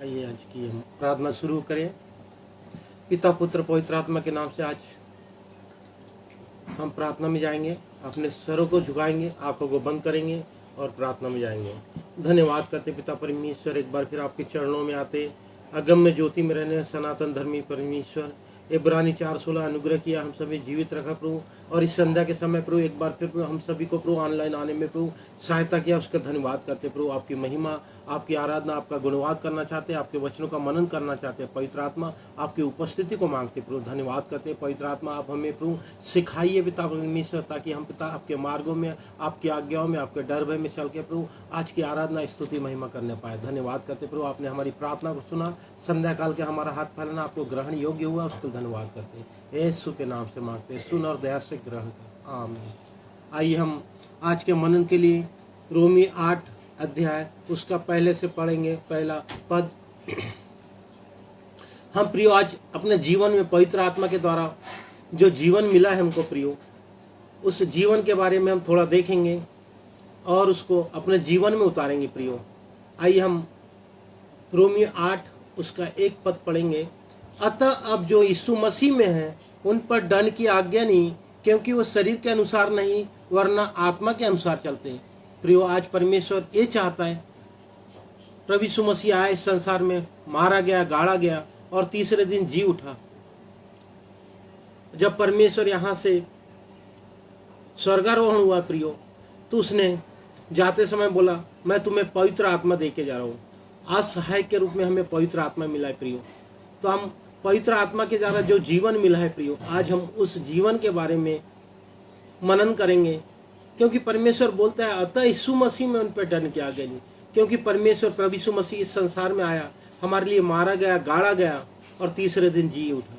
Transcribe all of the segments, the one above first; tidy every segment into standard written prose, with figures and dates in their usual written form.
आइए आज की हम प्रार्थना शुरू करें। पिता पुत्र पवित्र आत्मा के नाम से आज हम प्रार्थना में जाएंगे। अपने सरों को झुकाएंगे, आंखों को बंद करेंगे और प्रार्थना में जाएंगे। धन्यवाद करते पिता परमेश्वर, एक बार फिर आपके चरणों में आते, अगम्य ज्योति में रहने सनातन धर्मी परमेश्वर, इब्रानी 4:16 अनुग्रह किया, हम सभी जीवित रखा प्रभु। और इस संध्या के समय प्रभु एक बार फिर प्रभु हम सभी को प्रभु ऑनलाइन आने में प्रभु सहायता किया, उसका धन्यवाद करते प्रभु। आपकी महिमा, आपकी आराधना, आपका गुणवाद करना चाहते हैं, आपके वचनों का मनन करना चाहते हैं। पवित्र आत्मा आपकी उपस्थिति को मांगते प्रभु, धन्यवाद करते हैं। पवित्र आत्मा आप हमें प्रभु सिखाइए पिता परमेश्वर, ताकि हम पिता आपके मार्गों में, आपकी आज्ञाओं में, आपके डर भय में चल के प्रभु आज की आराधना स्तुति महिमा करने पाए। धन्यवाद करते प्रभु, आपने हमारी प्रार्थना को सुना, संध्या काल के हमारा हाथ फैलाना आपको ग्रहण योग्य हुआ, उसको धन्यवाद करते हैं। यीशु के नाम से मांगते हैं, सुन और दया से ग्रहण कर, आमीन। आइए हम आज के मनन के लिए रोमी 8 अध्याय उसका पहले से पढ़ेंगे, पहला पद। हम प्रियो आज अपने जीवन में पवित्र आत्मा के द्वारा जो जीवन मिला है हमको प्रियो, उस जीवन के बारे में हम थोड़ा देखेंगे और उसको अपने जीवन में उतारेंगे प्रियो। आइए हम रोमी 8 उसका 1 पद पढ़ेंगे। अतः अब जो यीशु मसीह में है उन पर दंड की आज्ञा नहीं, क्योंकि वो शरीर के अनुसार नहीं वरना आत्मा के अनुसार चलते हैं। प्रियो आज परमेश्वर ये चाहता है, प्रभु यीशु मसीह आया इस संसार में, मारा गया, गाड़ा गया और तीसरे दिन जी उठा। जब परमेश्वर यहाँ से स्वर्गारोहण हुआ प्रियो, तो उसने जाते समय बोला, मैं तुम्हें पवित्र आत्मा दे के जा रहा हूँ। आज सहायक के रूप में हमें पवित्र आत्मा मिला है प्रियो। तो हम पवित्र आत्मा के द्वारा जो जीवन मिला है प्रियो, आज हम उस जीवन के बारे में मनन करेंगे, क्योंकि परमेश्वर बोलता है अतः यीशु मसीह में उन पर दंड की आज्ञा नहीं, क्योंकि परमेश्वर प्रभु यीशु मसीह इस संसार में आया, हमारे लिए मारा गया, गाड़ा गया और तीसरे दिन जी उठा।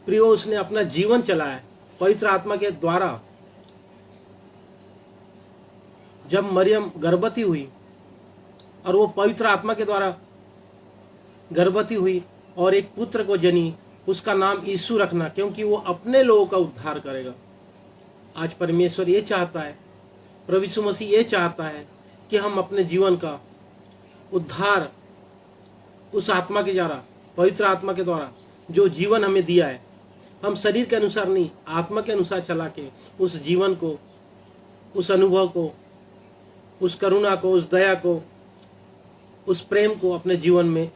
प्रियो उसने अपना जीवन चलाया पवित्र आत्मा के द्वारा। जब मरियम गर्भवती हुई और वो पवित्र आत्मा के द्वारा गर्भवती हुई और एक पुत्र को जनी, उसका नाम यीशु रखना, क्योंकि वो अपने लोगों का उद्धार करेगा। आज परमेश्वर ये चाहता है, प्रभु यीशु मसीह ये चाहता है कि हम अपने जीवन का उद्धार उस आत्मा के द्वारा, पवित्र आत्मा के द्वारा जो जीवन हमें दिया है, हम शरीर के अनुसार नहीं आत्मा के अनुसार चला के उस जीवन को, उस अनुभव को, उस करुणा को, उस दया को, उस प्रेम को अपने जीवन में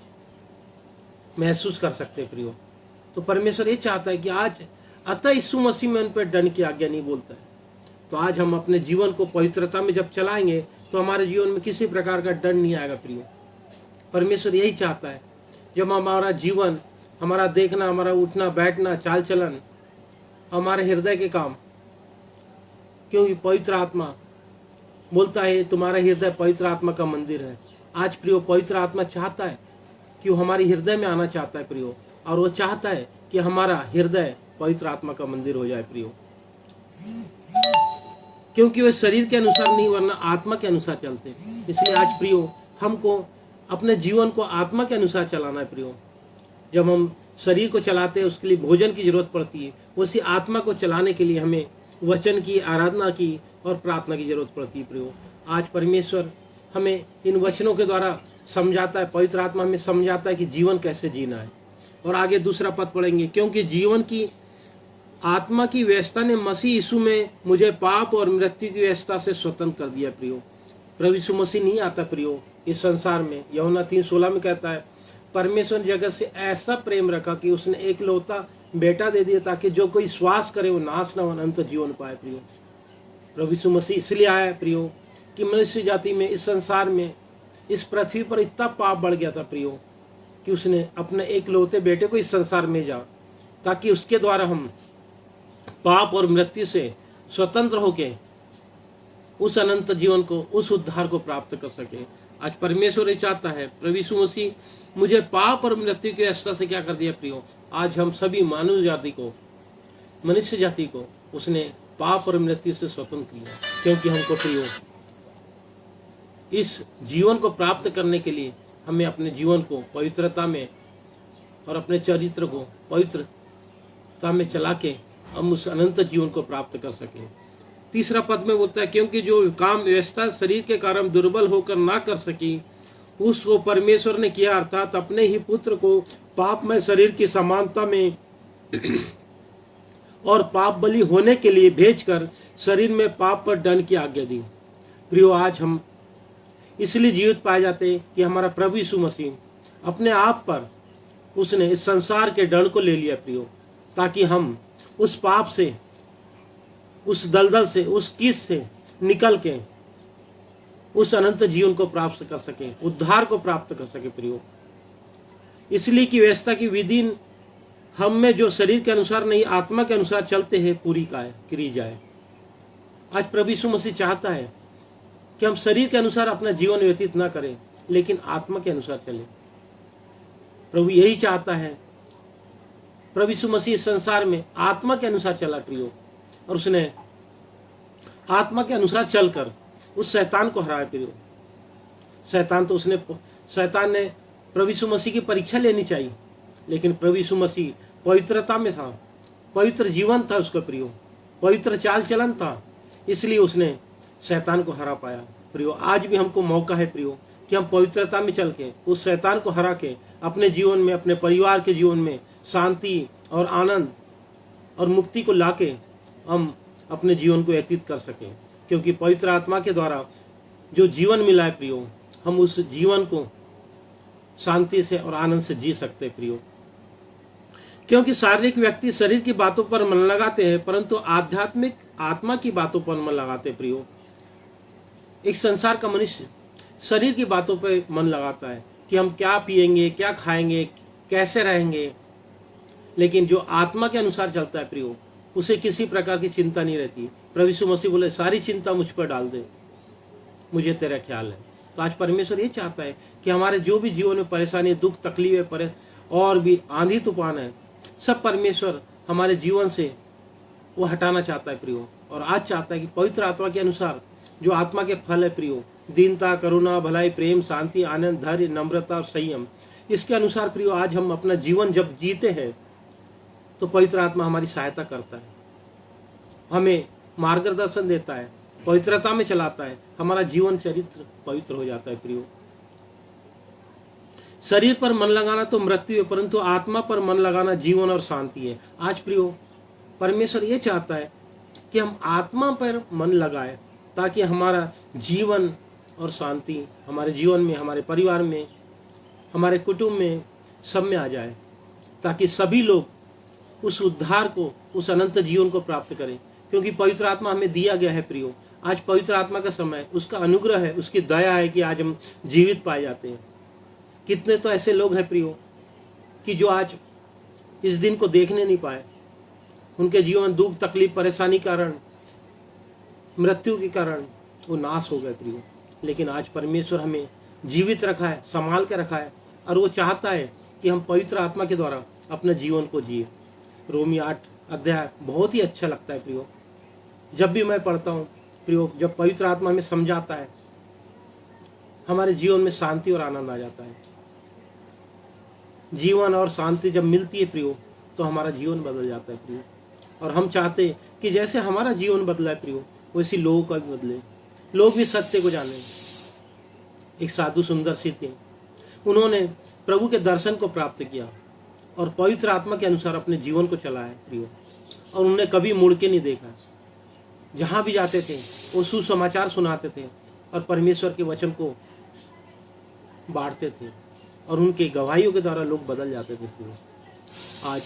महसूस कर सकते प्रियो। तो परमेश्वर ये चाहता है कि आज अतः यीशु मसीह में उन पर दंड की आज्ञा नहीं बोलता है। तो आज हम अपने जीवन को पवित्रता में जब चलाएंगे तो हमारे जीवन में किसी प्रकार का दंड नहीं आएगा प्रियो। परमेश्वर यही चाहता है, जब हमारा जीवन, हमारा देखना, हमारा उठना बैठना, चाल चलन, हमारे हृदय के काम, क्योंकि पवित्र आत्मा बोलता है तुम्हारा हृदय पवित्र आत्मा का मंदिर है। आज प्रियो पवित्र आत्मा चाहता है कि वो हमारे हृदय में आना चाहता है प्रियो, और वो चाहता है कि हमारा हृदय पवित्र आत्मा का मंदिर हो जाए प्रियो, क्योंकि वे शरीर के अनुसार नहीं वरना आत्मा के अनुसार चलते। इसलिए आज प्रियो हमको अपने जीवन को आत्मा के अनुसार चलाना है प्रियो। जब हम शरीर को चलाते हैं उसके लिए भोजन की जरूरत पड़ती है, उसी आत्मा को चलाने के लिए हमें वचन की, आराधना की और प्रार्थना की जरूरत पड़ती है प्रियो। आज परमेश्वर हमें इन वचनों के द्वारा समझाता है, पवित्र आत्मा हमें समझाता है कि जीवन कैसे जीना है। और आगे दूसरा पद पढ़ेंगे, क्योंकि जीवन की आत्मा की व्यवस्था ने मसीह यीशु में मुझे पाप और मृत्यु की व्यवस्था से स्वतंत्र कर दिया प्रियो। प्रभु यीशु मसीह नहीं आता प्रियो इस संसार में। यूहन्ना 3:16 में कहता है, परमेश्वर ने जगत से ऐसा प्रेम रखा कि उसने एक लौता बेटा दे दिया, ताकि जो कोई श्वास करे वो नाश न हो, अनंत जीवन पाए प्रियो। प्रभु यीशु मसीह इसलिए आया प्रियो कि मनुष्य जाति में, इस संसार में, इस पृथ्वी पर इतना पाप बढ़ गया था प्रियो कि उसने अपने एक लौते बेटे को इस संसार में जा, ताकि उसके द्वारा हम पाप और मृत्यु से स्वतंत्र होके उस अनंत जीवन को, उस उद्धार को प्राप्त कर सके। आज परमेश्वर ये चाहता है, प्रभु यीशु मसीह मुझे पाप और मृत्यु की व्यवस्था से क्या कर दिया प्रियो। आज हम सभी मानव जाति को, मनुष्य जाति को उसने पाप और मृत्यु से स्वतंत्र किया, क्योंकि हमको प्रियो इस जीवन को प्राप्त करने के लिए हमें अपने जीवन को पवित्रता में और अपने चरित्र को पवित्रता में चला के हम उस अनंत जीवन को प्राप्त कर सकें। तीसरा पद में बोलता है, क्योंकि जो काम व्यवस्था शरीर के कारण दुर्बल होकर ना कर सकी, उसको परमेश्वर ने किया, अर्थात अपने ही पुत्र को पापमय शरीर की समानता में और पाप बलि होने के लिए भेजकर शरीर में पाप पर दंड की आज्ञा दी। प्रियो, आज हम इसलिए जीवित पाए जाते कि हमारा प्रभु यीशु मसीह अपने आप पर उसने इस संसार के दंड को ले लिया प्रियो, ताकि हम उस पाप से, उस दलदल से, उस कीस से निकल के उस अनंत जीवन को प्राप्त कर सके, उद्धार को प्राप्त कर सके प्रियो। इसलिए कि व्यवस्था की विधि हम में जो शरीर के अनुसार नहीं आत्मा के अनुसार चलते हैं पूरी करी जाए। आज प्रभु यीशु मसीह चाहता है कि हम शरीर के अनुसार अपना जीवन व्यतीत ना करें, लेकिन आत्मा के अनुसार चलें। प्रभु यही चाहता है। प्रभु यीशु मसीह इस संसार में आत्मा के अनुसार चला प्रियो, और उसने आत्मा के अनुसार चलकर उस शैतान को हराया प्रियो। शैतान ने प्रभु यीशु मसीह की परीक्षा लेनी चाहिए, लेकिन प्रभु यीशु मसीह पवित्रता में था, पवित्र जीवन था उसका प्रियो, पवित्र चाल चलन था, इसलिए उसने शैतान को हरा पाया प्रियो। आज भी हमको मौका है प्रियो कि हम पवित्रता में चल के उस शैतान को हरा के अपने जीवन में, अपने परिवार के जीवन में शांति और आनंद और मुक्ति को लाके हम अपने जीवन को व्यतीत कर सकें, क्योंकि पवित्र आत्मा के द्वारा जो जीवन मिला है प्रियो, हम उस जीवन को शांति से और आनंद से जी सकते हैं प्रियो। क्योंकि शारीरिक व्यक्ति शरीर की बातों पर मन लगाते हैं, परंतु आध्यात्मिक आत्मा की बातों पर मन लगाते हैं प्रियो। एक संसार का मनुष्य शरीर की बातों पर मन लगाता है कि हम क्या पिएंगे, क्या खाएंगे, कैसे रहेंगे, लेकिन जो आत्मा के अनुसार चलता है प्रियो, उसे किसी प्रकार की चिंता नहीं रहती। प्रभु यीशु मसीह बोले, सारी चिंता मुझ पर डाल दे, मुझे तेरा ख्याल है। तो आज परमेश्वर ये चाहता है कि हमारे जो भी जीवन में परेशानी, दुख, तकलीफें और भी आंधी तूफान है, सब परमेश्वर हमारे जीवन से वो हटाना चाहता है प्रियो। और आज चाहता है कि पवित्र आत्मा के अनुसार जो आत्मा के फल है प्रियो, दीनता, करुणा, भलाई, प्रेम, शांति, आनंद, धैर्य, नम्रता और संयम, इसके अनुसार प्रियो आज हम अपना जीवन जब जीते हैं तो पवित्र आत्मा हमारी सहायता करता है, हमें मार्गदर्शन देता है, पवित्रता में चलाता है, हमारा जीवन चरित्र पवित्र हो जाता है प्रियो। शरीर पर मन लगाना तो मृत्यु है, परंतु आत्मा पर मन लगाना जीवन और शांति है। आज प्रियो, परमेश्वर ये चाहता है कि हम आत्मा पर मन लगाए, ताकि हमारा जीवन और शांति हमारे जीवन में, हमारे परिवार में, हमारे कुटुंब में, सब में आ जाए, ताकि सभी लोग उस उद्धार को, उस अनंत जीवन को प्राप्त करें। क्योंकि पवित्र आत्मा हमें दिया गया है प्रियो। आज पवित्र आत्मा का समय, उसका अनुग्रह है, उसकी दया है कि आज हम जीवित पाए जाते हैं। कितने तो ऐसे लोग हैं प्रियो कि जो आज इस दिन को देखने नहीं पाए, उनके जीवन दुख, तकलीफ, परेशानी कारण, मृत्यु के कारण वो नाश हो गए प्रियो। लेकिन आज परमेश्वर हमें जीवित रखा है, संभाल के रखा है, और वो चाहता है कि हम पवित्र आत्मा के द्वारा अपने जीवन को जिए। रोमी 8 अध्याय बहुत ही अच्छा लगता है प्रियो। जब भी मैं पढ़ता हूँ प्रियो, जब पवित्र आत्मा हमें समझाता है, हमारे जीवन में शांति और आनंद आ जाता है। जीवन और शांति जब मिलती है प्रियो, तो हमारा जीवन बदल जाता है प्रियो। और हम चाहते हैं कि जैसे हमारा जीवन बदला है प्रियो, वैसे लोगों का भी बदले, लोग भी सत्य को जाने। एक साधु सुंदर सी थे, उन्होंने प्रभु के दर्शन को प्राप्त किया और पवित्र आत्मा के अनुसार अपने जीवन को चलाया प्रियो, और उन्हें कभी मुड़ के नहीं देखा। जहाँ भी जाते थे वो सुसमाचार सुनाते थे और परमेश्वर के वचन को बांटते थे, और उनके गवाहियों के द्वारा लोग बदल जाते थे प्रियो। आज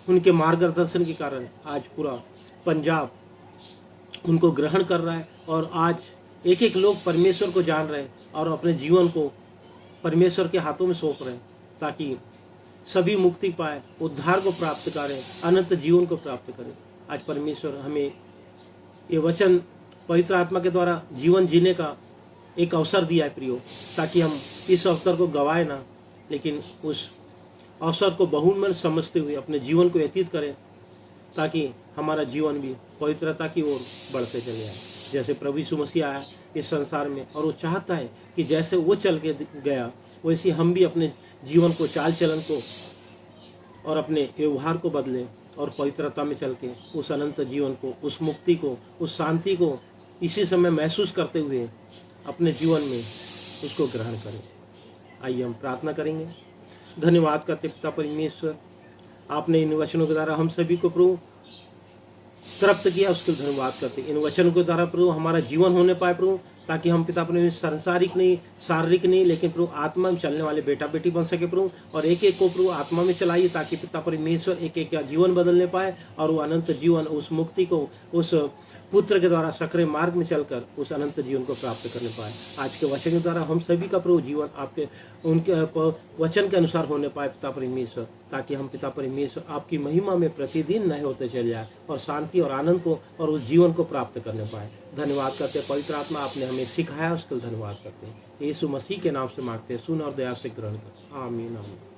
उनके मार्गदर्शन के कारण आज पूरा पंजाब उनको ग्रहण कर रहा है, और आज एक एक लोग परमेश्वर को जान रहे हैं और अपने जीवन को परमेश्वर के हाथों में सौंप रहे हैं, ताकि सभी मुक्ति पाए, उद्धार को प्राप्त करें, अनंत जीवन को प्राप्त करें। आज परमेश्वर हमें ये वचन पवित्र आत्मा के द्वारा जीवन जीने का एक अवसर दिया है प्रियो, ताकि हम इस अवसर को गवाए ना, लेकिन उस अवसर को बहुमूल्य समझते हुए अपने जीवन को व्यतीत करें, ताकि हमारा जीवन भी पवित्रता की ओर बढ़ते चले आए। जैसे प्रभु यीशु मसीह आया इस संसार में, और वो चाहता है कि जैसे वो चल के गया, वैसे हम भी अपने जीवन को, चाल चलन को और अपने व्यवहार को बदलें, और पवित्रता में चल के उस अनंत जीवन को, उस मुक्ति को, उस शांति को इसी समय महसूस करते हुए अपने जीवन में उसको ग्रहण करें। आइए हम प्रार्थना करेंगे। धन्यवाद करते पिता परमेश्वर, आपने इन वचनों के द्वारा हम सभी को प्रभु तृप्त किया, उसके लिए धन्यवाद करते। इन वचनों के द्वारा प्रभु हमारा जीवन होने पाए प्रभु, ताकि हम पिता अपने सांसारिक नहीं, शारीरिक नहीं, लेकिन प्रभु आत्मा में चलने वाले बेटा बेटी बन सके प्रभु। और एक एक को प्रभु आत्मा में चलाइए, ताकि पिता परमेश्वर एक एक का जीवन बदलने पाए और वो अनंत जीवन, उस मुक्ति को उस पुत्र के द्वारा सक्रिय मार्ग में चलकर उस अनंत जीवन को प्राप्त करने पाए। आज के वचन के द्वारा हम सभी का प्रभु जीवन आपके उनके वचन के अनुसार होने पाए पिता परमेश्वर, ताकि हम पिता परमेश्वर आपकी महिमा में प्रतिदिन नए होते चले जाए और शांति और आनंद को और उस जीवन को प्राप्त करने पाए। धन्यवाद करते हैं पवित्र आत्मा, आपने हमें सिखाया, उसके लिए धन्यवाद करते हैं। यीशु मसीह के नाम से मांगते हैं, सुन और दया से ग्रहण कर, आमीन आमीन।